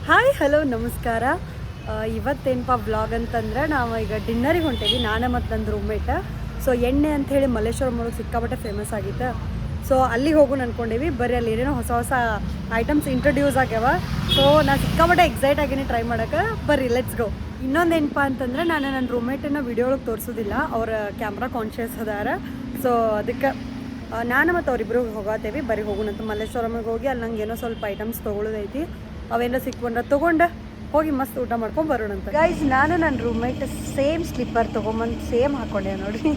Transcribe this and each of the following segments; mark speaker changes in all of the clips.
Speaker 1: Hi hello ನಮಸ್ಕಾರ. ಇವತ್ತೇನಪ್ಪ vlog ಅಂತಂದ್ರೆ ನಾವು ಈಗ ಡಿನ್ನರಿಗೆ ಹೊಂಟೇವಿ, ನಾನು ಮತ್ತು ನನ್ನ ರೂಮ್ಮೇಟ. ಸೊ ಎಣ್ಣೆ ಅಂಥೇಳಿ ಮಲ್ಲೇಶ್ವರಂ ಒಳಗೆ ಸಿಕ್ಕಾಪಟ್ಟೆ ಫೇಮಸ್ ಆಗಿತ್ತು. ಸೊ ಅಲ್ಲಿಗೆ ಹೋಗೋಣ ಅಂದ್ಕೊಂಡೇವಿ. ಬರೀ ಅಲ್ಲಿ ಏನೇನೋ ಹೊಸ ಹೊಸ ಐಟಮ್ಸ್ ಇಂಟ್ರೊಡ್ಯೂಸ್ ಆಗ್ಯಾವ. ಸೊ ನಾನು ಸಿಕ್ಕಾಪಟ್ಟೆ ಎಕ್ಸೈಟ್ ಆಗೀನಿ ಟ್ರೈ ಮಾಡೋಕೆ. ಬರ್ರಿ ಲೆಟ್ಸ್ ಗೋ. ಇನ್ನೊಂದೇನಪ್ಪ ಅಂತಂದ್ರೆ ನಾನು ನನ್ನ ರೂಮ್ಮೇಟನ್ನ ವಿಡಿಯೋ ಒಳಗೆ ತೋರಿಸೋದಿಲ್ಲ, ಅವ್ರ ಕ್ಯಾಮ್ರಾ ಕಾನ್ಷಿಯಸ್ ಅದಾರ. ಸೊ ಅದಕ್ಕೆ ನಾನು ಮತ್ತು ಅವರಿಬ್ಬರು ಹೋಗತ್ತೇವಿ. ಬರೀ ಹೋಗೋಣಂತ ಮಲ್ಲೇಶ್ವರಮಿಗೆ ಹೋಗಿ ಅಲ್ಲಿ ನಂಗೆ ಏನೋ ಸ್ವಲ್ಪ ಐಟಮ್ಸ್ ತೊಗೊಳೋದೈತಿ. ಅವೇನೋ ಸಿಕ್ಕೊಂಡ್ರೆ ತೊಗೊಂಡು ಹೋಗಿ ಮಸ್ತ್ ಊಟ ಮಾಡ್ಕೊಂಡು ಬರೋಣಂತ. ಗೈಸ್ ನಾನು ನನ್ನ ರೂಮ್ಮೇಟ್ ಸೇಮ್ ಸ್ಲಿಪ್ಪರ್ ತೊಗೊಂಬಂದು ಸೇಮ್ ಹಾಕ್ಕೊಂಡೆ ನೋಡ್ರಿ.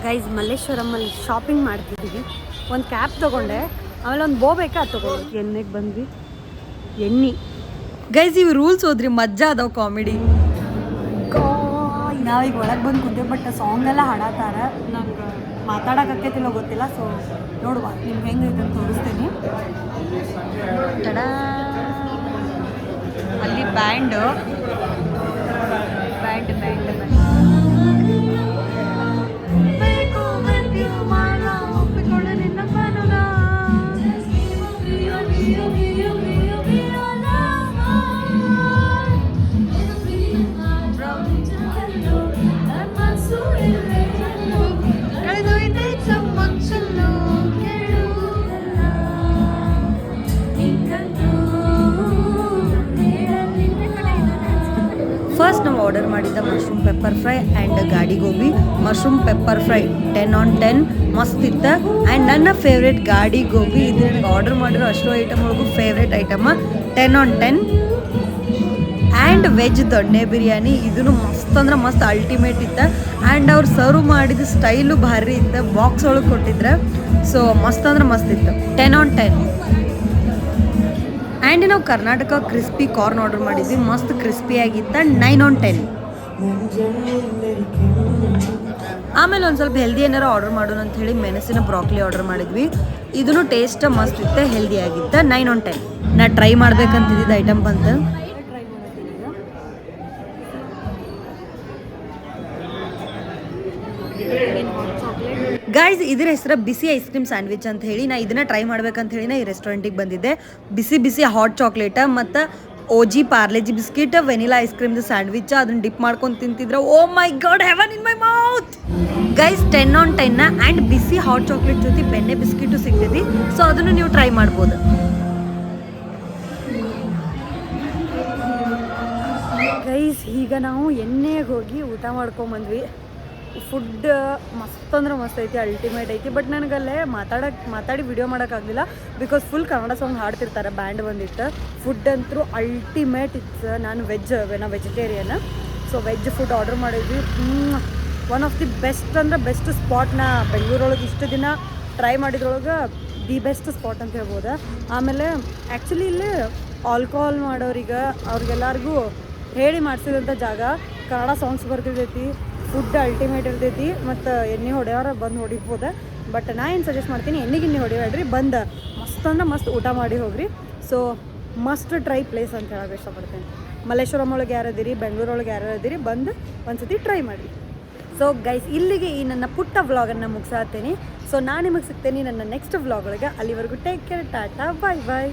Speaker 1: ಗೈಸ್ ಮಲ್ಲೇಶ್ವರಮಲ್ಲಿ ಶಾಪಿಂಗ್ ಮಾಡ್ತಿದ್ದೀವಿ. ಒಂದು ಕ್ಯಾಪ್ ತೊಗೊಂಡೆ, ಆಮೇಲೆ ಒಂದು ಬೋ ಬೇಕಾ ಅದು ತೊಗೊಂಡು ಎಣ್ಣೆಗೆ ಬಂದ್ವಿ. ಎಣ್ಣೆ ಗೈಸ್ ಇವು ರೂಲ್ಸ್ ಹೋದ್ರಿ ಮಜ್ಜಾ ಅದಾವ ಕಾಮಿಡಿ. ನಾವೀಗ ಒಳಗೆ ಬಂದು ಕುಂತೇವೆ, ಬಟ್ ಸಾಂಗ್ ಎಲ್ಲ ಹಾಡತ್ತಾರ. ನಂಗೆ ಮಾತಾಡೋಕ್ಕಾಕೈತಿಲ್ಲ ಗೊತ್ತಿಲ್ಲ. ಸೊ ನೋಡುವ ನಿಮ್ಗೆ ಹೆಂಗೈತೆ ಅಂತ ತೋರಿಸ್ತೀನಿ. ತಡಾ ಅಲ್ಲಿ ಬ್ಯಾಂಡು ಬ್ಯಾಂಡ್ ಬ್ಯಾಂಡ್ ಫಸ್ಟ್ ನಾವು ಆರ್ಡರ್ ಮಾಡಿದ್ದ ಮಶ್ರೂಮ್ ಪೆಪ್ಪರ್ ಫ್ರೈ ಆ್ಯಂಡ್ ಗಾಡಿ gobi. Mushroom pepper fry 10 on 10 ಮಸ್ತ್ ಇತ್ತು. ಆ್ಯಂಡ್ ನನ್ನ ಫೇವ್ರೇಟ್ ಗಾಡಿ ಗೋಬಿ ಇದು. ನನಗೆ ಆರ್ಡರ್ ಮಾಡಿರೋ ಅಷ್ಟು ಐಟಮ್ ಒಳಗೂ favourite item 10 on 10. And veg ದೊಣ್ಣೆ ಬಿರಿಯಾನಿ ಇದೂ ಮಸ್ತ್ ಅಂದ್ರೆ ಮಸ್ತ್ ಅಲ್ಟಿಮೇಟ್ ಇತ್ತು. ಆ್ಯಂಡ್ ಅವ್ರು ಸರ್ವ್ ಮಾಡಿದ ಸ್ಟೈಲು ಭಾರಿ ಇತ್ತು, ಬಾಕ್ಸ್ ಒಳಗೆ ಕೊಟ್ಟಿದ್ರು. ಸೊ ಮಸ್ತ್ ಅಂದ್ರೆ ಮಸ್ತ್ ಇತ್ತು. 10 on 10. ಆ್ಯಂಡ್ ನಾವು ಕರ್ನಾಟಕ ಕ್ರಿಸ್ಪಿ ಕಾರ್ನ್ ಆರ್ಡರ್ ಮಾಡಿದ್ವಿ, ಮಸ್ತ್ ಕ್ರಿಸ್ಪಿ ಆಗಿತ್ತು. 9 on 10. ಆಮೇಲೆ ಒಂದು ಸ್ವಲ್ಪ ಹೆಲ್ದಿ ಏನಾರು ಆರ್ಡರ್ ಮಾಡೋಣ ಅಂತ ಹೇಳಿ ಮೆಣಸಿನ ಬ್ರಾಕ್ಲಿ ಆರ್ಡರ್ ಮಾಡಿದ್ವಿ. ಇದೂ ಟೇಸ್ಟ್ ಮಸ್ತ್ ಇತ್ತು, ಹೆಲ್ದಿ ಆಗಿತ್ತು. 9 on 10. ನಾ ಟ್ರೈ ಮಾಡ್ಬೇಕಂತಿದ್ದ ಐಟಮ್ ಬಂತು. ಗೈಸ್ ಇದ್ರ ಹೆಸರು ಬಿಸಿ ಐಸ್ ಕ್ರೀಮ್ ಸ್ಯಾಂಡ್ವಿಚ್ ಅಂತ ಹೇಳಿ. ನಾ ಇದನ್ನ ಟ್ರೈ ಮಾಡ್ಬೇಕಂತ ಹೇಳಿ ನಾ ಈ ರೆಸ್ಟೋರೆಂಟಿಗೆ ಬಂದಿದ್ದೆ. ಬಿಸಿ ಬಿಸಿ ಹಾಟ್ ಚಾಕ್ಲೇಟ್ ಮತ್ತು OG Parle G biscuit vanilla ice ಕ್ರೀಮ್ದು ಸ್ಯಾಂಡ್ವಿಚ್ ಅದನ್ನ ಡಿಪ್ ಮಾಡ್ಕೊಂಡು ತಿಂತಿದ್ರೆ oh my god, heaven in my mouth. Guys 10 on 10 and ಬಿಸಿ ಹಾಟ್ ಚಾಕ್ಲೇಟ್ ಜೊತೆ ಬೆಣ್ಣೆ ಬಿಸ್ಕಿಟು ಸಿಗ್ತೈತಿ. ಸೊ ಅದನ್ನು ನೀವು ಟ್ರೈ ಮಾಡ್ಬೋದು. ಗೈಸ್ ಈಗ ನಾವು ಎಣ್ಣೆಗೆ ಹೋಗಿ ಊಟ ಮಾಡ್ಕೊಂಬಂದ್ವಿ. ಫುಡ್ ಮಸ್ತ್ ಅಂದ್ರೆ ಮಸ್ತ್ ಐತಿ, ಅಲ್ಟಿಮೇಟ್ ಐತಿ. ಬಟ್ ನನಗಲ್ಲೇ ಮಾತಾಡಿ ವಿಡಿಯೋ ಮಾಡೋಕ್ಕಾಗಲಿಲ್ಲ, ಬಿಕಾಸ್ ಫುಲ್ ಕನ್ನಡ ಸಾಂಗ್ ಹಾಡ್ತಿರ್ತಾರೆ, ಬ್ಯಾಂಡ್ ಬಂದಿತ್ತು. ಫುಡ್ ಅಂತೂ ಅಲ್ಟಿಮೇಟ್ ಇತ್ತು. ನಾನು vegetarian. So veg food order ಮಾಡಿದ್ವಿ. ಒನ್ ಆಫ್ ದಿ ಬೆಸ್ಟ್ ಅಂದ್ರೆ ಬೆಸ್ಟ್ ಸ್ಪಾಟ್ನ ಬೆಂಗಳೂರೊಳಗೆ ಇಷ್ಟು ದಿನ ಟ್ರೈ ಮಾಡಿದ್ರೊಳಗೆ ದಿ ಬೆಸ್ಟ್ ಸ್ಪಾಟ್ ಅಂತ ಹೇಳ್ಬೋದು. ಆಮೇಲೆ ಆ್ಯಕ್ಚುಲಿ ಇಲ್ಲಿ ಆಲ್ಕೋಹಾಲ್ ಮಾಡೋರಿಗೆ ಅವ್ರಿಗೆಲ್ಲರಿಗೂ ಹೇಳಿ ಮಾಡಿಸಿದಂಥ ಜಾಗ. ಕನ್ನಡ ಸಾಂಗ್ಸ್ ಬರ್ತಿರ್ತೈತಿ, ಫುಡ್ ಅಲ್ಟಿಮೇಟ್ ಇರ್ತೈತಿ, ಮತ್ತು ಎಣ್ಣೆ ಹೊಡೆಯೋರ ಬಂದು ಹೊಡಿಬೋದು. ಬಟ್ ನಾ ಏನು ಸಜೆಸ್ಟ್ ಮಾಡ್ತೀನಿ, ಎಣ್ಣೆ ಹೊಡಿಬೇಡ್ರಿ, ಬಂದು ಮಸ್ತ್ ಅಂದ್ರೆ ಮಸ್ತ್ ಊಟ ಮಾಡಿ ಹೋಗ್ರಿ. ಸೊ ಮಸ್ಟ್ ಟ್ರೈ ಪ್ಲೇಸ್ ಅಂತ ಹೇಳೋಕೆ ಇಷ್ಟಪಡ್ತೇನೆ. ಮಲ್ಲೇಶ್ವರಂ ಒಳಗೆ ಯಾರದಿರಿ, ಬೆಂಗಳೂರೊಳಗೆ ಯಾರದಿರಿ, ಬಂದು ಒಂದ್ಸತಿ ಟ್ರೈ ಮಾಡಿ. ಸೊ ಗೈಸ್ ಇಲ್ಲಿಗೆ ಈ ನನ್ನ ಪುಟ್ಟ ವ್ಲಾಗನ್ನು ಮುಗಿಸಾತೀನಿ. ಸೊ ನಾನು ನಿಮಗೆ ಸಿಗ್ತೇನೆ ನನ್ನ ನೆಕ್ಸ್ಟ್ ವ್ಲಾಗ್ ಒಳಗೆ. ಅಲ್ಲಿವರೆಗೂ ಟೇಕ್ ಕೇರ್, ಟಾಟಾ, ಬಾಯ್ ಬಾಯ್.